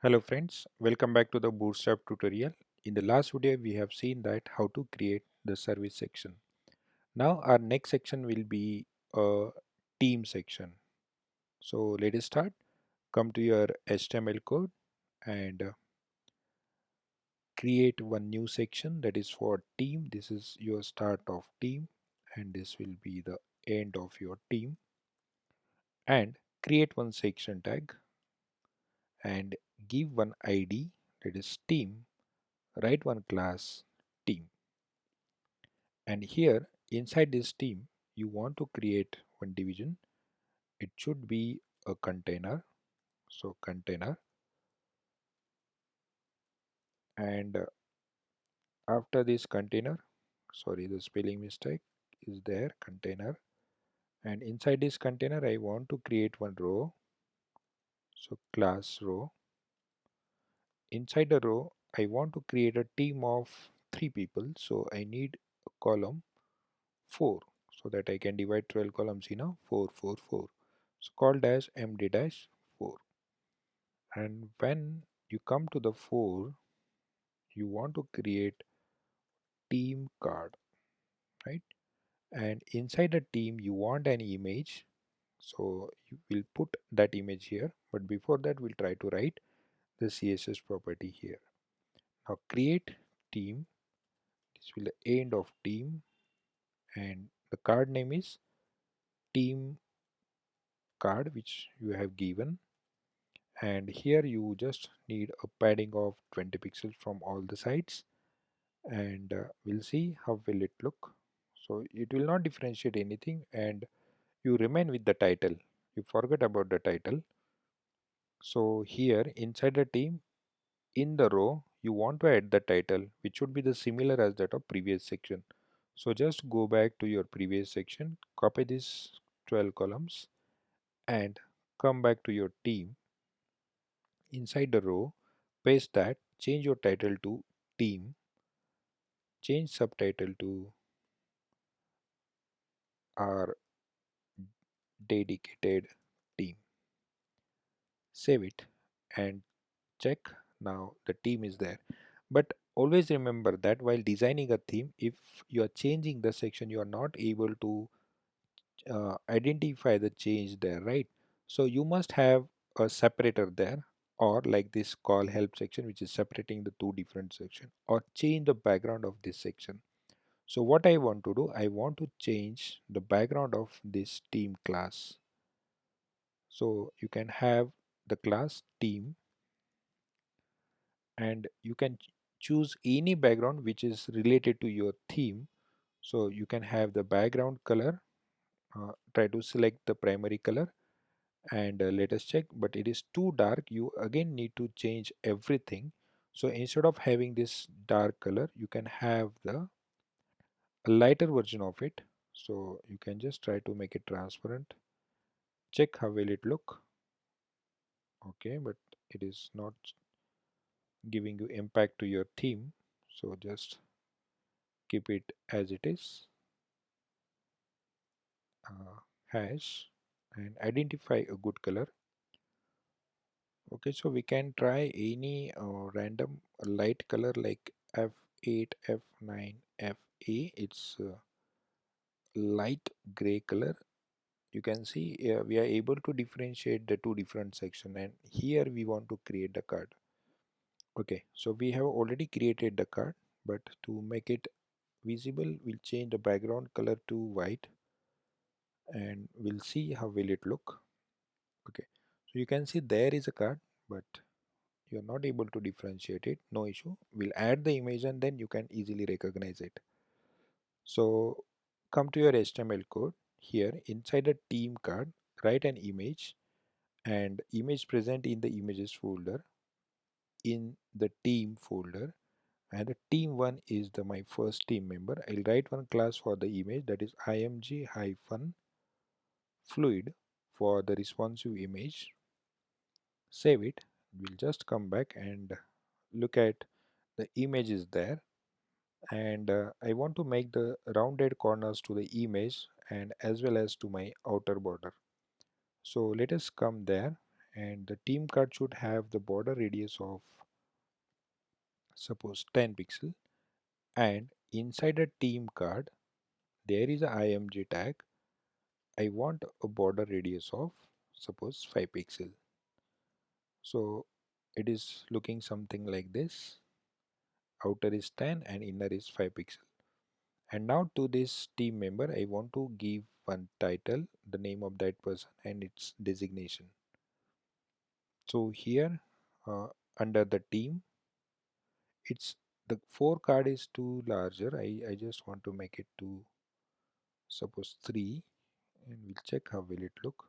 Hello friends, welcome back to the Bootstrap tutorial. In the last video we have seen that how to create the service section. Now our next section will be a team section. So let us start. Come to your HTML code and create one new section that is for team. This is your start of team and this will be the end of your team, and create one section tag and give one ID that is team, write one class team. And here inside this team you want to create one division. It should be a container, so container, and after this container, sorry, the spelling mistake is there, container, and inside this container I want to create one row, so class row. Inside the row I want to create a team of 3 people, so I need a column 4 so that I can divide 12 columns in a 4 4 4, so call dash md dash 4. And when you come to the 4, you want to create team card, right? And inside the team you want an image, so you will put that image here, but before that we'll try to write the css property here. Now create team, this will be the end of team, and the card name is team card which you have given, and here you just need a padding of 20 pixels from all the sides, and we'll see how will it look. So it will not differentiate anything, and you remain with the title, you forget about the title. So here inside the team, in the row you want to add the title which should be the similar as that of previous section. So just go back to your previous section, copy this 12 columns and come back to your team. Inside the row, paste that, change your title to team, change subtitle to our dedicated team, save it and check. Now the team is there, but always remember that while designing a theme, if you are changing the section, you are not able to identify the change there, right? So you must have a separator there, or like this call help section which is separating the two different section, or change the background of this section. So what I want to do, I want to change the background of this team class. So you can have the class team, and you can choose any background which is related to your theme. So you can have the background color, try to select the primary color, and let us check, but it is too dark, you again need to change everything. So instead of having this dark color, you can have the lighter version of it. So you can just try to make it transparent, check how will it look. Okay, but it is not giving you impact to your theme, so just keep it as it is, hash, and identify a good color. Okay, so we can try any random light color like F8, F9, FA. It's light gray color. You can see we are able to differentiate the two different section, and here we want to create the card. Okay, so we have already created the card, but to make it visible, we'll change the background color to white, and we'll see how will it look. Okay, so you can see there is a card, but you're not able to differentiate it. No issue, we'll add the image and then you can easily recognize it. So come to your HTML code. Here inside the team card, write an image, and image present in the images folder, in the team folder, and the team one is the my first team member. I'll write one class for the image, that is img hyphen fluid for the responsive image. Save it. We'll just come back and look at the image is there, and I want to make the rounded corners to the image and as well as to my outer border. So let us come there and the team card should have the border radius of suppose 10 pixel, and inside a team card there is a img tag. I want a border radius of suppose 5 pixel. So it is looking something like this. Outer is 10 and inner is 5 pixel. And now to this team member I want to give one title, the name of that person and its designation. So here under the team, it's the 4 card is too larger. I just want to make it to suppose 3, and we'll check how will it look.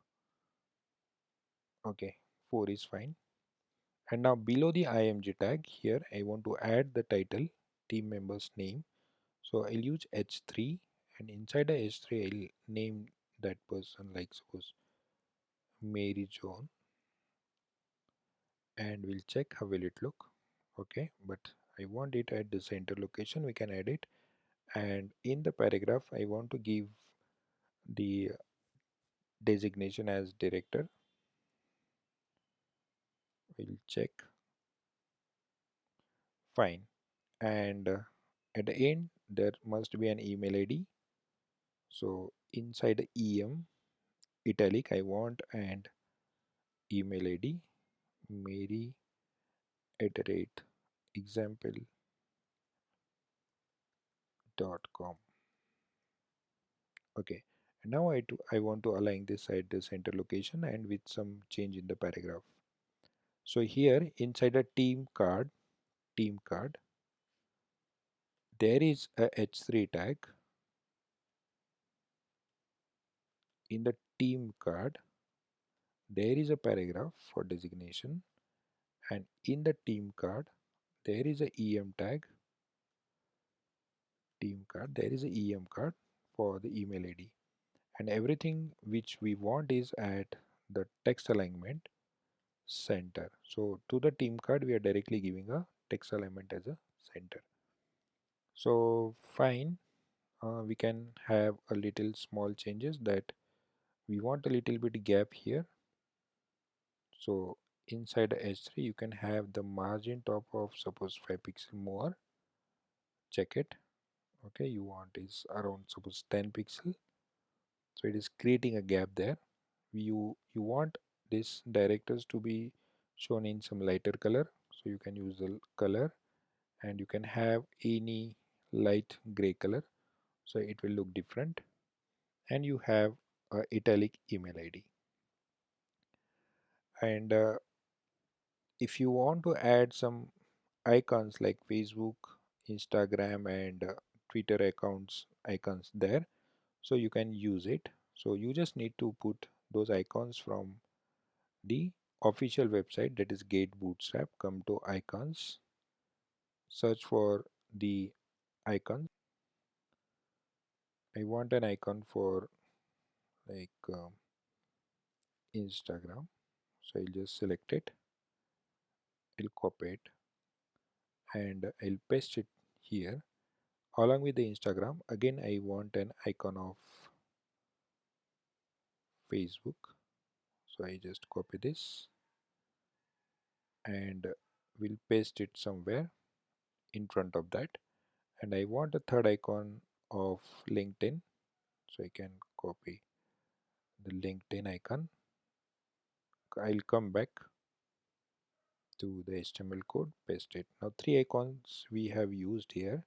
Okay, 4 is fine. And now below the img tag here I want to add the title, team member's name. So I'll use h3, and inside the h3 I'll name that person like suppose Mary John, and we'll check how will it look. Okay, but I want it at the center location. We can add it, and in the paragraph I want to give the designation as director. We'll check. Fine. And at the end there must be an email id. So inside the em italic I want and email id Mary @example.com. Okay, and now I want to align this at the center location and with some change in the paragraph. So here inside a team card, there is a h3 tag. In the team card, there is a paragraph for designation, and in the team card, there is a em tag. Team card, there is a em card for the email id, and everything which we want is at the text alignment center. So to the team card, we are directly giving a text alignment as a center. So fine, we can have a little small changes that we want a little bit gap here. So inside the h3 you can have the margin top of suppose 5 pixel more. Check it. Okay, you want is around suppose 10 pixel. So it is creating a gap there. You want this directors to be shown in some lighter color. So you can use the color, and you can have any light gray color. So it will look different. And you have a italic email id. And if you want to add some icons like Facebook, Instagram, and Twitter accounts icons there, so you can use it. So you just need to put those icons from the official website, that is Get Bootstrap. Come to icons, search for the icons. I want an icon for like Instagram, so I'll just select it. I'll copy it and I'll paste it here along with the Instagram. Again I want an icon of Facebook, so I just copy this and we'll paste it somewhere in front of that. And I want a third icon of LinkedIn, so I can copy the LinkedIn icon. I'll come back to the HTML code, paste it. Now 3 icons we have used here.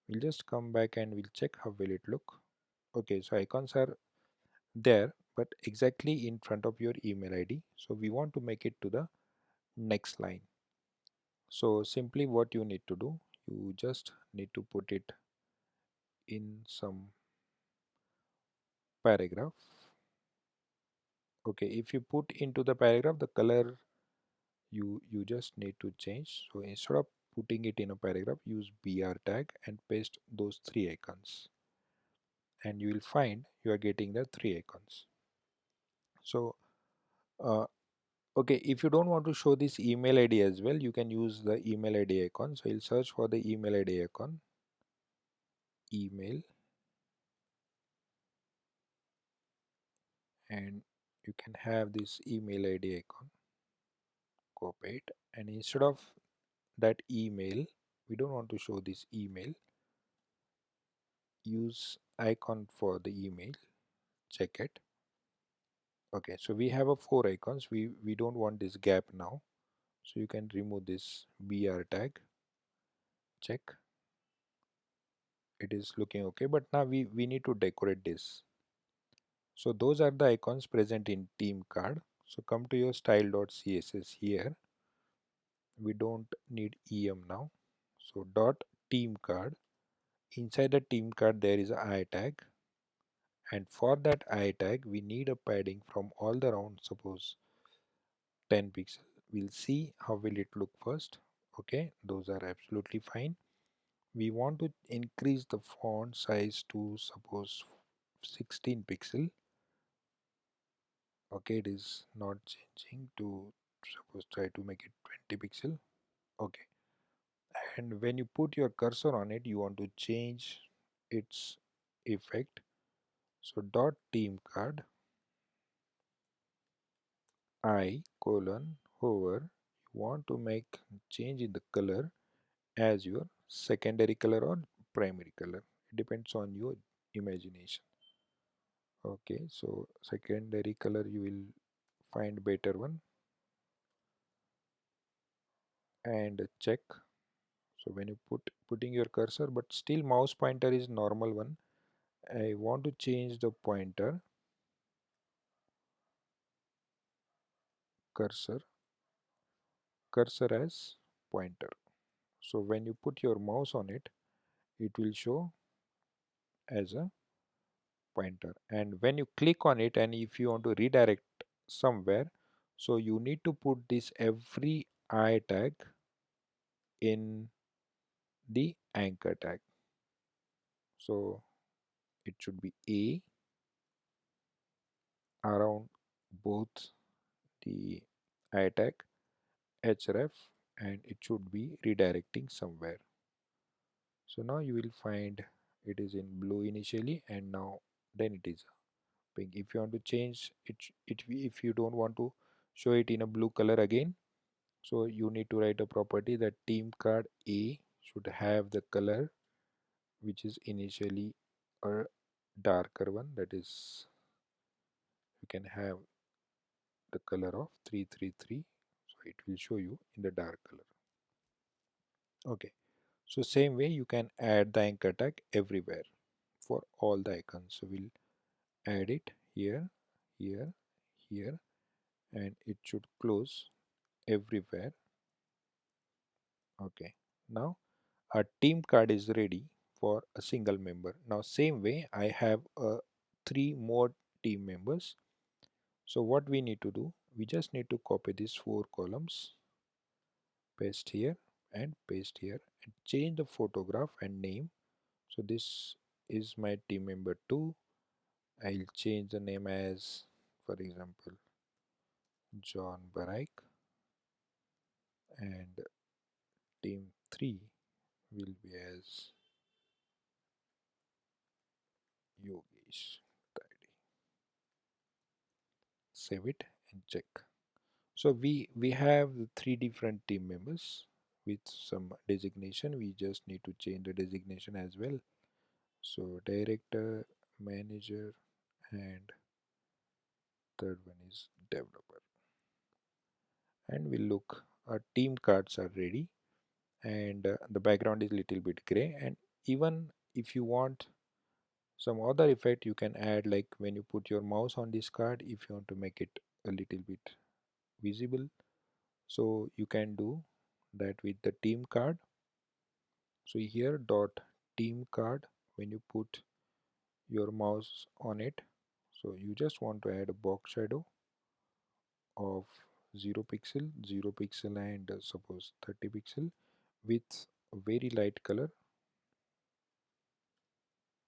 We'll just come back and we'll check how will it look. Okay, so icons are there but exactly in front of your email ID. So we want to make it to the next line. So simply what you need to do, you just need to put it in some paragraph. Okay, if you put into the paragraph the color, you just need to change. So instead of putting it in a paragraph, use br tag and paste those 3 icons, and you will find you are getting the 3 icons. So uh, okay, if you don't want to show this email ID as well, you can use the email ID icon. So you'll search for the email ID icon, email, and you can have this email ID icon. copy it, and instead of that email, we don't want to show this email, use icon for the email, check it. Okay, so we have a 4 icons. We don't want this gap now, so you can remove this br tag, check, it is looking okay. But now we need to decorate this. So those are the icons present in theme card. So come to your style.css here. We don't need em now. So dot theme card. Inside the theme card there is a I tag, and for that I tag we need a padding from all the round, suppose 10 pixel. We'll see how will it look first. Okay, those are absolutely fine. We want to increase the font size to suppose 16 pixel. Okay, it is not changing to, suppose try to make it 20 pixel. Okay, and when you put your cursor on it, you want to change its effect. So dot theme card I colon hover, you want to make change in the color as your secondary color or primary color. It depends on your imagination. Okay, so secondary color you will find better one and check. So when you putting your cursor, but still mouse pointer is normal one. I want to change the cursor as pointer. So when you put your mouse on it, it will show as a pointer, and when you click on it and if you want to redirect somewhere, so you need to put this every I tag in the anchor tag. So it should be A around both the I tag, href, and it should be redirecting somewhere. So now you will find it is in blue initially, and now then it is pink. If you want to change it, if you don't want to show it in a blue color again, so you need to write a property that theme card A should have the color which is initially a darker one, that is you can have the color of 333, so it will show you in the dark color. Okay, so same way you can add the anchor tag everywhere for all the icons. So we'll add it here, here, here, and it should close everywhere. Okay, now our team card is ready for a single member. Now same way I have 3 more team members. So what we need to do, we just need to copy these 4 columns, paste here and paste here, and change the photograph and name. So this is my team member 2. I'll change the name as, for example, John Baraik, and team 3 will be as Yogesh. Save it and check. So we have 3 different team members with some designation. We just need to change the designation as well. So director, manager, and third one is developer. And we look, our team cards are ready, and the background is little bit gray. And even if you want some other effect, you can add, like when you put your mouse on this card, if you want to make it a little bit visible, so you can do that with the team card. So here dot team card, when you put your mouse on it, so you just want to add a box shadow of 0 pixel and suppose 30 pixel with a very light color,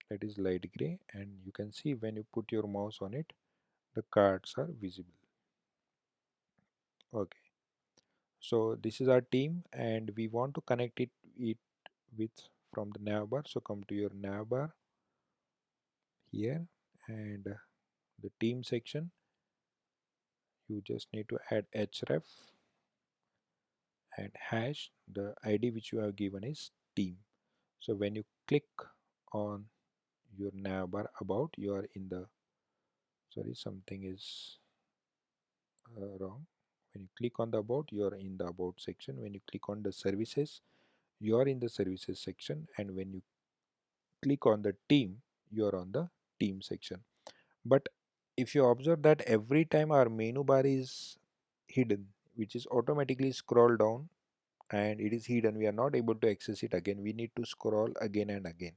that is light gray, and you can see when you put your mouse on it, the cards are visible. Okay, so this is our team and we want to connect it with from the navbar. So come to your navbar here, and the team section, you just need to add href and hash, the ID which you have given is team. So when you click on your navbar about, you are in the, sorry, something is wrong. When you click on the about, you are in the about section. When you click on the services, you are in the services section, and when you click on the team, you are on the team section. But if you observe that every time our menu bar is hidden, which is automatically scroll down and it is hidden, we are not able to access it again. We need to scroll again and again.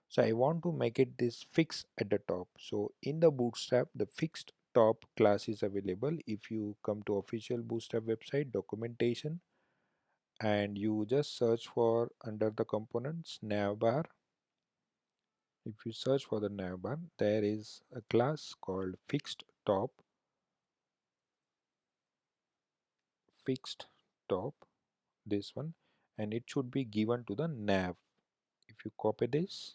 So I want to make it this fix at the top. So in the Bootstrap, the fixed top class is available. If you come to official Bootstrap website documentation and you just search for under the components navbar, if you search for the navbar, there is a class called fixed top, this one, and it should be given to the nav. If you copy this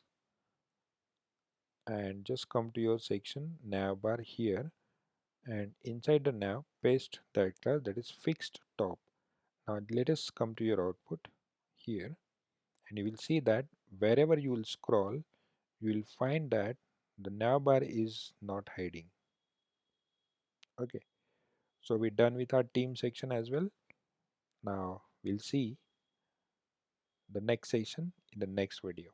and just come to your section navbar here, and inside the nav paste that class, that is fixed top. Now let us come to your output here, and you will see that wherever you will scroll, you will find that the navbar is not hiding. Okay, so we're done with our team section as well. Now we'll see the next section in the next video.